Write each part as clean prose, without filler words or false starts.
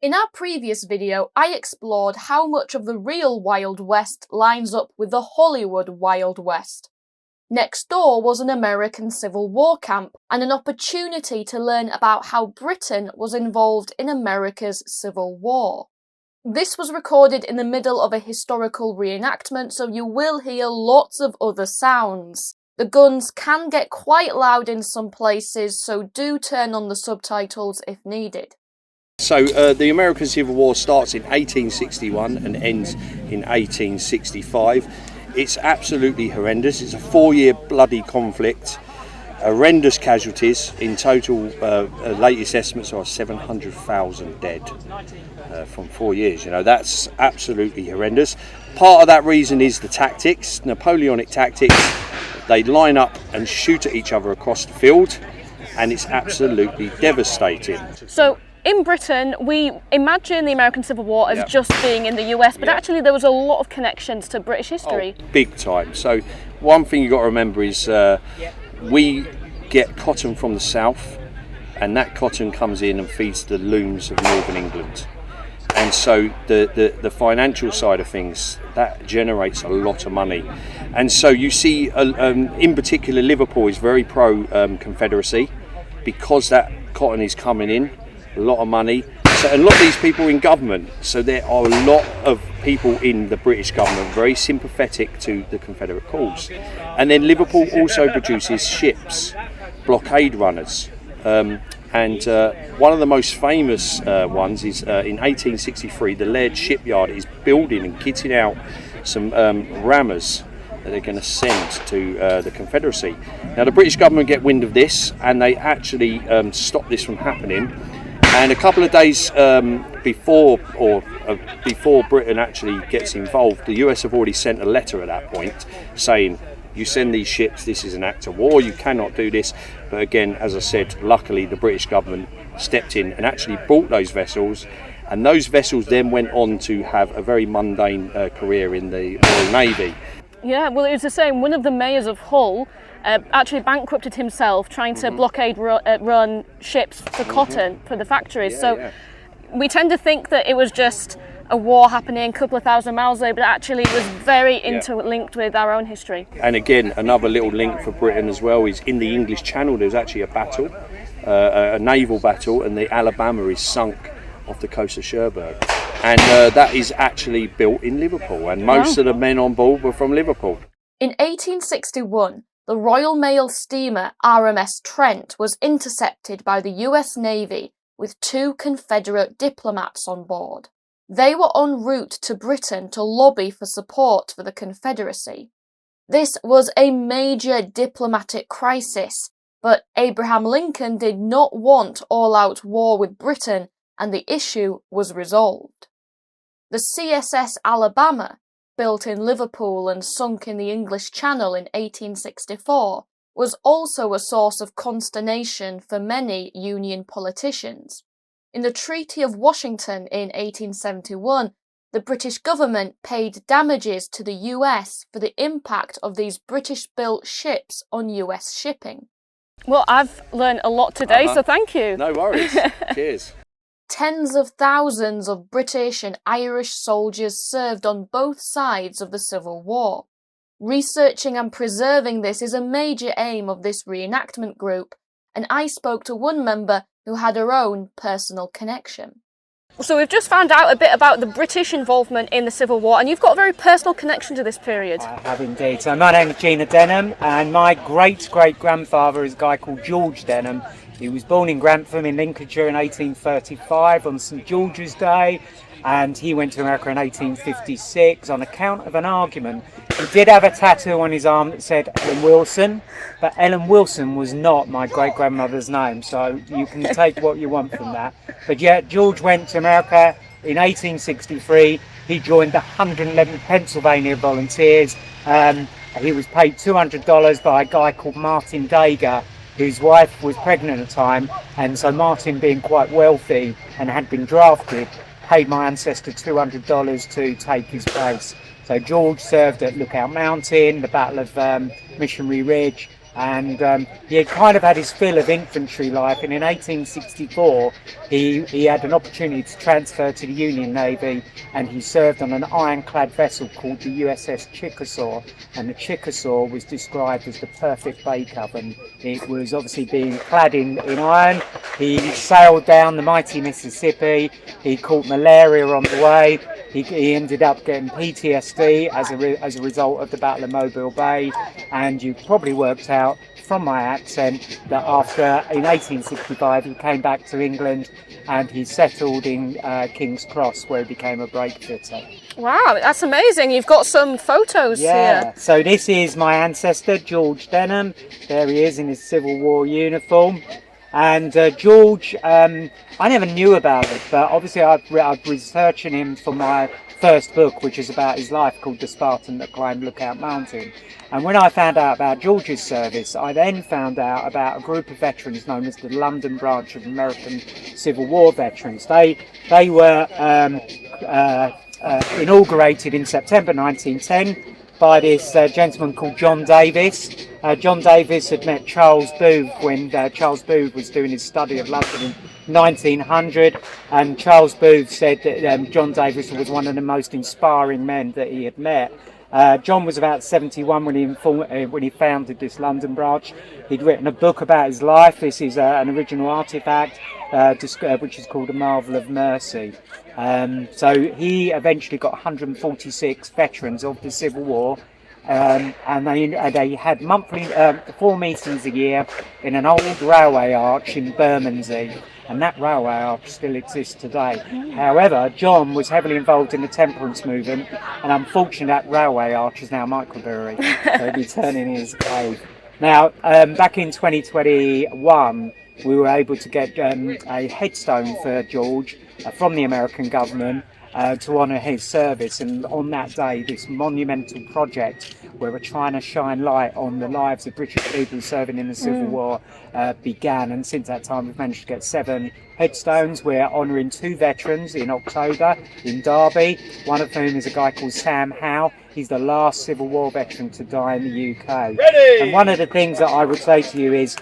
In our previous video, I explored how much of the real Wild West lines up with the Hollywood Wild West. Next door was an American Civil War camp and an opportunity to learn about how Britain was involved in America's Civil War. This was recorded in the middle of a historical reenactment, so you will hear lots of other sounds. The guns can get quite loud in some places, so do turn on the subtitles if needed. So the American Civil War starts in 1861 and ends in 1865. It's absolutely horrendous. It's a 4-year bloody conflict. Horrendous casualties. In total, latest estimates are 700,000 dead from 4 years. You know, that's absolutely horrendous. Part of that reason is the tactics, Napoleonic tactics. They line up and shoot at each other across the field, and it's absolutely devastating. So, in Britain, we imagine the American Civil War as just being in the US, but actually there was a lot of connections to British history. Oh, big time. So, one thing you've got to remember is we get cotton from the south, and that cotton comes in and feeds the looms of northern England. And so the financial side of things, that generates a lot of money. And so you see, in particular, Liverpool is very pro-Confederacy because that cotton is coming in, a lot of money. So a lot of these people in government, so there are a lot of people in the British government very sympathetic to the Confederate cause. And then Liverpool also produces ships, blockade runners. And one of the most famous ones is in 1863, the Laird shipyard is building and kitting out some rammers that they're going to send to the Confederacy. Now the British government get wind of this and they actually stop this from happening. And a couple of days before Britain actually gets involved, the US have already sent a letter at that point saying, you send these ships, this is an act of war, you cannot do this. But again, as I said, luckily the British government stepped in and actually bought those vessels, and those vessels then went on to have a very mundane career in the Royal Navy. Yeah, well, it was the same. One of the mayors of Hull actually bankrupted himself trying to blockade run ships for cotton for the factories. We tend to think that it was just a war happening a couple of thousand miles away, but actually it was very interlinked with our own history. And again, another little link for Britain as well is in the English Channel there's actually a battle, a naval battle, and the Alabama is sunk off the coast of Cherbourg. And that is actually built in Liverpool, and most of the men on board were from Liverpool. In 1861, the Royal Mail steamer RMS Trent was intercepted by the US Navy with 2 Confederate diplomats on board. They were en route to Britain to lobby for support for the Confederacy. This was a major diplomatic crisis, but Abraham Lincoln did not want all-out war with Britain, and the issue was resolved. The CSS Alabama, built in Liverpool and sunk in the English Channel in 1864, was also a source of consternation for many Union politicians. In the Treaty of Washington in 1871, the British government paid damages to the US for the impact of these British-built ships on US shipping. Well, I've learned a lot today, so thank you. No worries. Cheers. Tens of thousands of British and Irish soldiers served on both sides of the Civil War. Researching and preserving this is a major aim of this reenactment group, and I spoke to one member who had her own personal connection. So we've just found out a bit about the British involvement in the Civil War, and you've got a very personal connection to this period. I have indeed. So my name is Gina Denham, and my great-great-grandfather is a guy called George Denham. He was born in Grantham in Lincolnshire in 1835 on St George's Day, and he went to America in 1856 on account of an argument. He did have a tattoo on his arm that said Ellen Wilson, but Ellen Wilson was not my great-grandmother's name, so you can take what you want from that. But yeah, George went to America in 1863. He joined the 111th Pennsylvania Volunteers. He was paid $200 by a guy called Martin Dager, whose wife was pregnant at the time, and so Martin, being quite wealthy and had been drafted, paid my ancestor $200 to take his place. So George served at Lookout Mountain, the Battle of Missionary Ridge. and he had kind of had his fill of infantry life, and in 1864 he had an opportunity to transfer to the Union Navy, and he served on an ironclad vessel called the USS Chickasaw, and the Chickasaw was described as the perfect bake oven. It was obviously being clad in iron. He sailed down the mighty Mississippi, he caught malaria on the way, he ended up getting PTSD as a result of the Battle of Mobile Bay, and you probably worked out from my accent that in 1865 he came back to England and he settled in King's Cross, where he became a brake fitter. Wow, that's amazing. You've got some photos here. So this is my ancestor, George Denham. There he is in his Civil War uniform. And George, I never knew about it, but obviously I've researching him for my first book, which is about his life, called The Spartan That Climbed Lookout Mountain. And when I found out about George's service, I then found out about a group of veterans known as the London branch of American Civil War veterans. They were inaugurated in September 1910 by this gentleman called John Davis. John Davis had met Charles Booth when Charles Booth was doing his study of London in 1900, and Charles Booth said that John Davis was one of the most inspiring men that he had met. John was about 71 when he founded this London branch. He'd written a book about his life. This is an original artefact which is called A Marvel of Mercy. So he eventually got 146 veterans of the Civil War, and they had monthly 4 meetings a year in an old railway arch in Bermondsey, and that railway arch still exists today. However, John was heavily involved in the temperance movement, and unfortunately that railway arch is now a microbrewery, so he'll be turning in his grave. Now, back in 2021, we were able to get a headstone for George from the American government to honour his service, and on that day this monumental project where we're trying to shine light on the lives of British people serving in the Civil War began, and since that time we've managed to get 7 headstones. We're honouring 2 veterans in October in Derby, one of whom is a guy called Sam Howe. He's the last Civil War veteran to die in the UK. And one of the things that I would say to you is,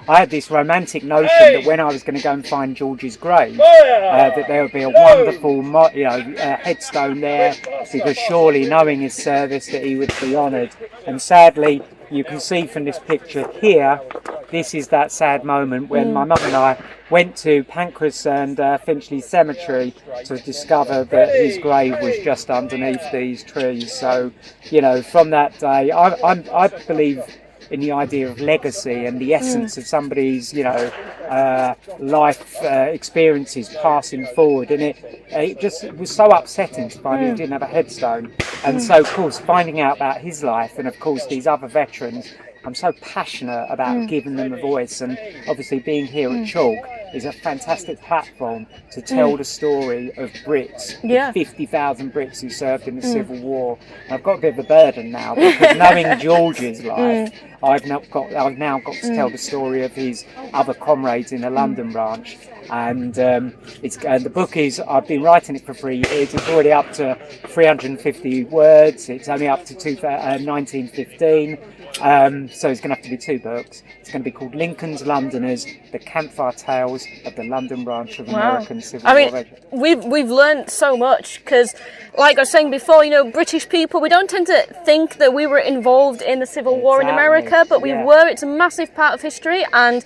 I had this romantic notion that when I was going to go and find George's grave, that there would be a wonderful headstone there, because surely, knowing his service, that he would be honoured. And sadly, you can see from this picture here, this is that sad moment when my mum and I went to Pancras and Finchley Cemetery to discover that his grave was just underneath these trees. So, from that day, I believe in the idea of legacy and the essence of somebody's, life experiences passing forward. And it just was so upsetting to find he didn't have a headstone. And so, of course, finding out about his life and, of course, these other veterans, I'm so passionate about giving them a voice. And obviously being here at Chalke is a fantastic platform to tell the story of Brits, 50,000 Brits who served in the Civil War. And I've got a bit of a burden now, because knowing George's life, I've now got to tell the story of his other comrades in the London branch. And the book is, I've been writing it for 3 years. It's already up to 350 words. It's only up to 1915. So it's going to have to be 2 books. It's going to be called Lincoln's Londoners, The Campfire Tales of the London Branch of American Civil War. We've learned so much, because, like I was saying before, British people, we don't tend to think that we were involved in the Civil War in America, but we were. It's a massive part of history, and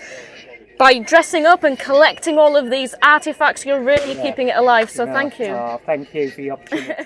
by dressing up and collecting all of these artifacts, you're really keeping it alive. So thank you. Thank you for the opportunity.